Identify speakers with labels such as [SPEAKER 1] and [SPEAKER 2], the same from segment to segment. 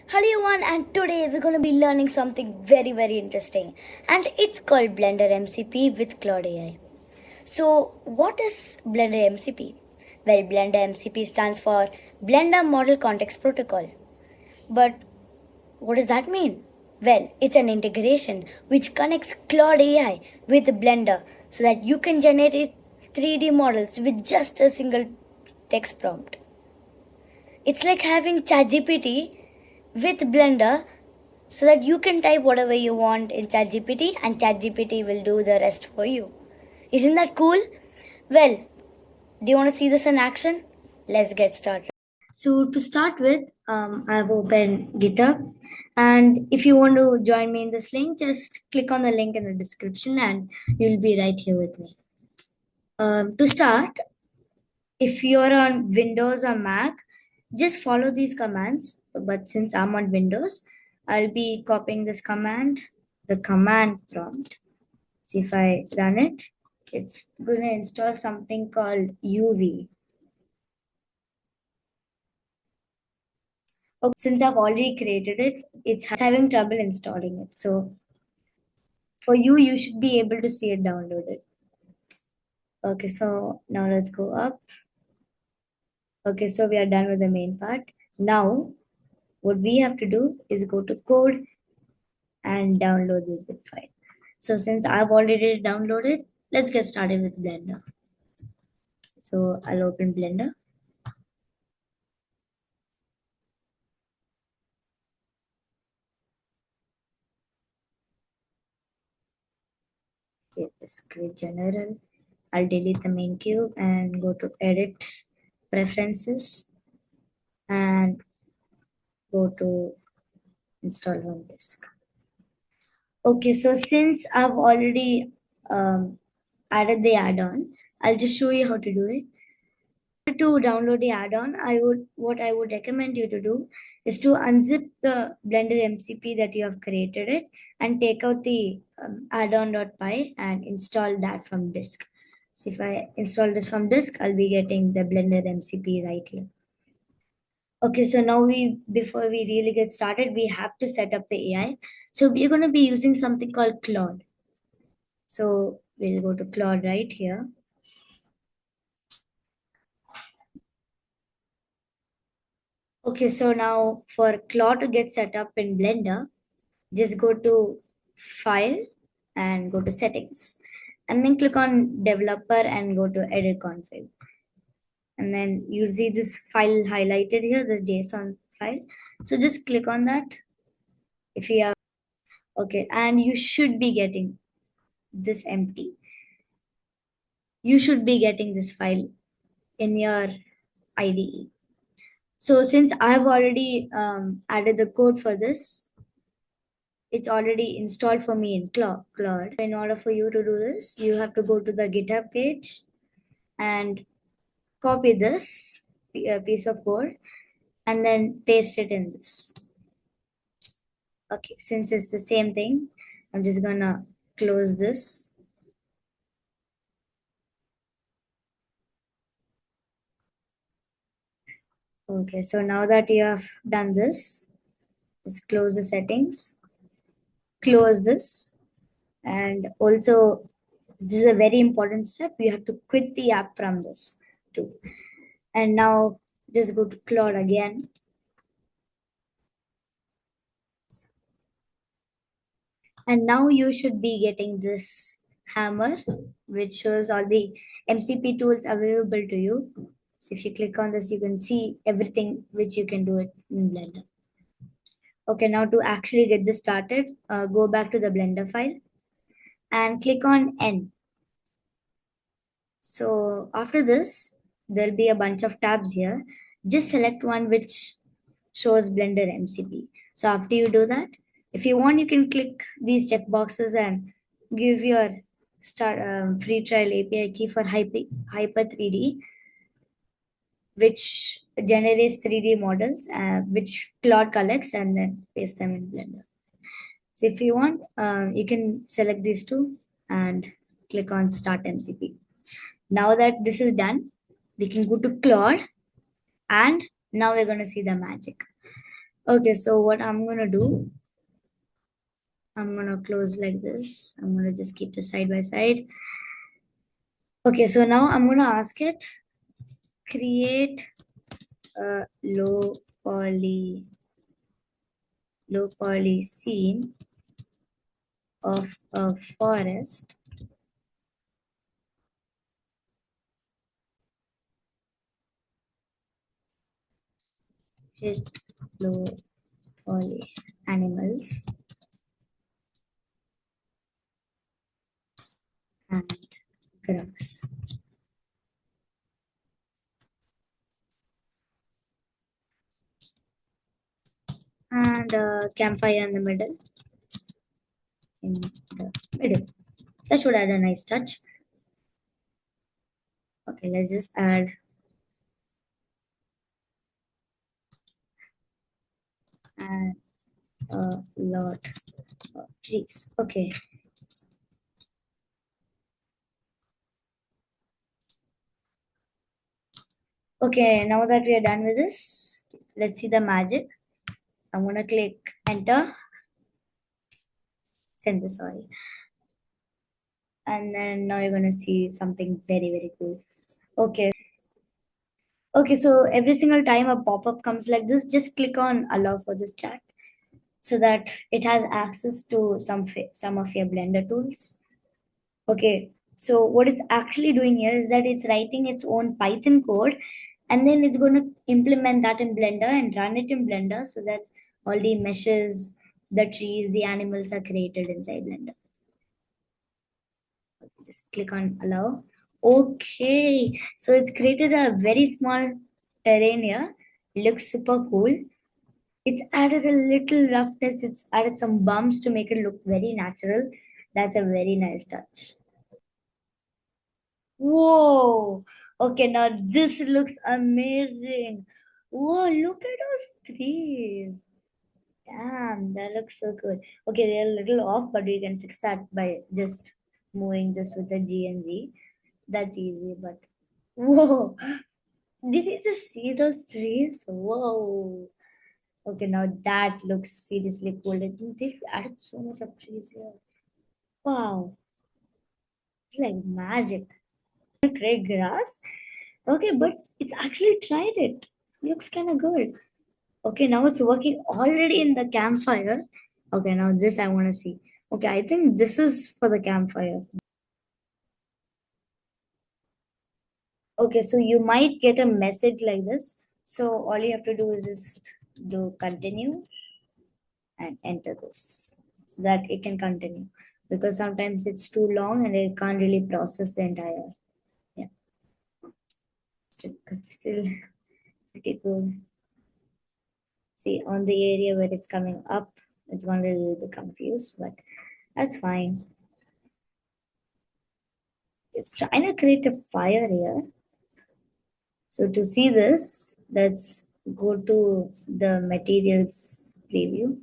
[SPEAKER 1] Hello everyone, and today we're going to be learning something very interesting, and it's called Blender MCP with Claude AI. So, what is Blender MCP? Well, Blender MCP stands for Blender Model Context Protocol. But what does that mean? Well, it's an integration which connects Claude AI with Blender so that you can generate 3D models with just a single text prompt. It's like having ChatGPT with Blender so that you can type whatever you want in ChatGPT and ChatGPT will do the rest for you. Isn't that cool? Well, do you want to see this in action? Let's get started. So to start with, I've opened GitHub, and if you want to join me in this link, just click on the link in the description, and you'll be right here with me. To start, if you're on Windows or Mac, just follow these commands. But since I'm on Windows, I'll be copying this command, the command prompt. So if I run it, it's going to install something called UV. Okay, since I've already created it, it's having trouble installing it. So for you, you should be able to see it downloaded. Okay, so now let's go up. Okay, so we are done with the main part. Now, what we have to do is go to code and download the zip file. So since I've already downloaded, let's get started with Blender. So I'll open Blender. Okay, let's create general. I'll delete the main cube and go to edit preferences and go to install on disk. Okay, so since I've already added the add-on, I'll just show you how to do it. To download the add-on, what I would recommend you to do is to unzip the Blender MCP that you have created it and take out the add-on.py and install that from disk. So if I install this from disk, I'll be getting the Blender MCP right here. Okay, so now before we really get started, we have to set up the AI. So we're going to be using something called Claude. So we'll go to Claude right here. Okay, so now for Claude to get set up in Blender, just go to File and go to Settings. And then click on Developer and go to Edit Config. And then you see this file highlighted here, this JSON file. So just click on that. If you are okay, and you should be getting this empty. You should be getting this file in your IDE. So since I've already added the code for this, it's already installed for me in Claude. In order for you to do this, you have to go to the GitHub page and copy this piece of code and then paste it in this. Okay, since it's the same thing, I'm just gonna close this. Okay, so now that you have done this, just close the settings, close this, and also this is a very important step. You have to quit the app from this too. And now just go to Claude again. And now you should be getting this hammer, which shows all the MCP tools available to you. So if you click on this, you can see everything which you can do it in Blender. Okay, now to actually get this started, go back to the Blender file and click on N. So after this, there'll be a bunch of tabs here. Just select one which shows Blender MCP. So after you do that, if you want, you can click these checkboxes and give your free trial API key for Hyper 3D, which generates 3D models, which Claude collects and then paste them in Blender. So if you want, you can select these two and click on Start MCP. Now that this is done, we can go to Claude and now we're going to see the magic. Okay, so what I'm gonna do, I'm gonna close like this. I'm gonna just keep this side by side. Okay, so now I'm gonna ask it create a poly low poly scene of a forest. With low poly animals and grass. And a campfire in the middle. In the middle. That should add a nice touch. Okay, let's just add and a lot of trees. Okay. Okay, now that we are done with this, let's see the magic. I'm gonna click enter, send this, sorry. And then now you're gonna see something very, very cool. Okay. Okay, so every single time a pop-up comes like this, just click on allow for this chat so that it has access to some of your Blender tools. Okay, so what it's actually doing here is that it's writing its own Python code and then it's going to implement that in Blender and run it in Blender so that all the meshes, the trees, the animals are created inside Blender. Just click on allow. Okay, so it's created a very small terrain here. Looks super cool. It's added a little roughness. It's added some bumps to make it look very natural. That's a very nice touch. Whoa. Okay, now this looks amazing. Whoa, look at those trees. Damn, that looks so good. Okay, they're a little off, but we can fix that by just moving this with the G and G. That's easy, but whoa. Did you just see those trees? Whoa. Okay, now that looks seriously cool. They've added so much of trees here. Wow, it's like magic. Great grass. Okay, but it's actually tried it. Looks kind of good. Okay, now it's working already in the campfire. Okay, now this I want to see. Okay, I think this is for the campfire. Okay, so you might get a message like this. So all you have to do is just do continue and enter this so that it can continue because sometimes it's too long and it can't really process the entire. Yeah, it's still pretty good. See, on the area where it's coming up, it's going to be a little bit confused, but that's fine. It's trying to create a fire here. So to see this, let's go to the materials preview.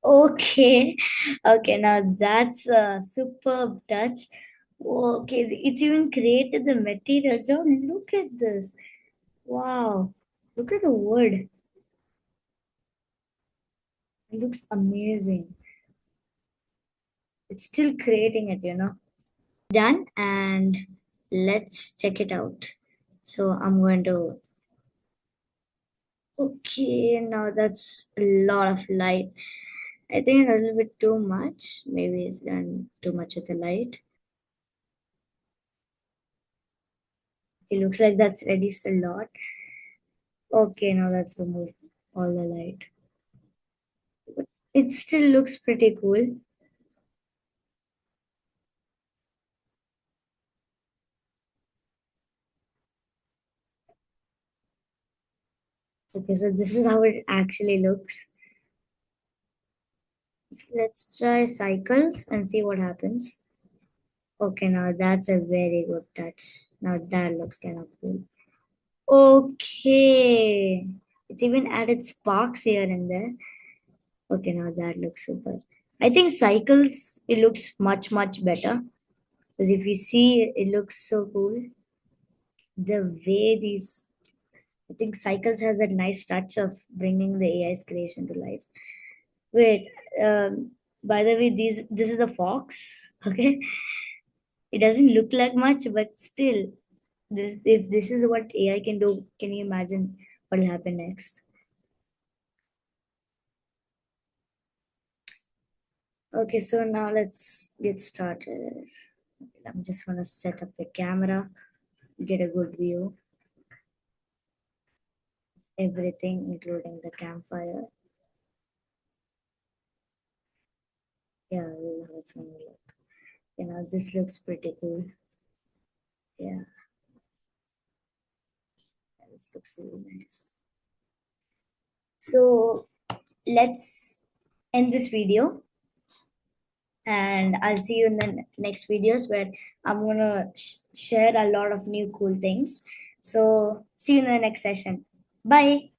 [SPEAKER 1] Okay, okay, now that's a superb touch. Okay, it's even created the materials. Oh, look at this. Wow, look at the wood. It looks amazing. It's still creating it. Done, and let's check it out. So I'm going to, okay, now that's a lot of light. I think a little bit too much. Maybe it's done too much with the light. It looks like that's reduced a lot. Okay, now let's remove all the light. It still looks pretty cool. Okay, so this is how it actually looks. Let's try cycles and see what happens. Okay, now that's a very good touch. Now that looks kind of cool. Okay. It's even added sparks here and there. Okay, now that looks super. I think cycles, it looks much, much better. Because if you see, it looks so cool. The way these, I think Cycles has a nice touch of bringing the AI's creation to life. Wait, by the way, this is a fox. Okay, it doesn't look like much, but still, this if this is what AI can do, can you imagine what will happen next? Okay, so now let's get started. I'm just gonna set up the camera, get a good view, everything, including the campfire. Yeah, this is how it's gonna look. This looks pretty cool. Yeah, this looks really nice. So let's end this video, and I'll see you in the next videos where I'm gonna share a lot of new cool things. So see you in the next session. Bye.